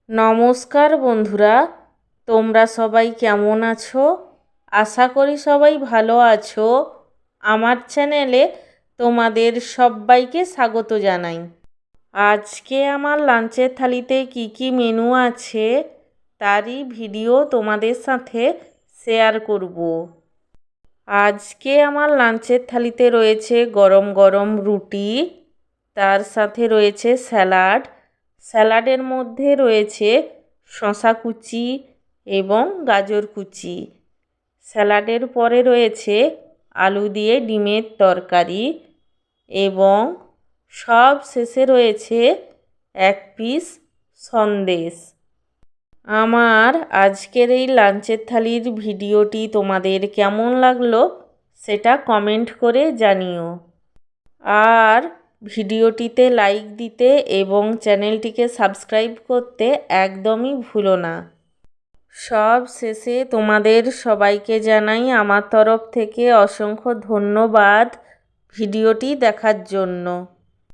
নমস্কার বন্ধুরা, তোমরা সবাই কেমন আছো? আশা করি সবাই ভালো আছো। আমার চ্যানেলে তোমাদের সবাইকে স্বাগত জানাই। আজকে আমার লাঞ্চের থালিতে কি কি মেনু আছে তারই ভিডিও তোমাদের সাথে শেয়ার করব। আজকে আমার লাঞ্চের থালিতে রয়েছে গরম গরম রুটি, তার সাথে রয়েছে স্যালাড। স্যালাডের মধ্যে রয়েছে শসা কুচি এবং গাজর কুচি। স্যালাডের পরে রয়েছে আলু দিয়ে ডিমের তরকারি এবং সব শেষে রয়েছে এক পিস সন্দেশ। আমার আজকের এই লাঞ্চের থালির ভিডিওটি তোমাদের কেমন লাগলো সেটা কমেন্ট করে জানিও। আর ভিডিওটিতে লাইক দিতে এবং চ্যানেলটিকে সাবস্ক্রাইব করতে একদমই ভুলো না। সব শেষে তোমাদের সবাইকে জানাই আমার তরফ থেকে অসংখ্য ধন্যবাদ ভিডিওটি দেখার জন্য।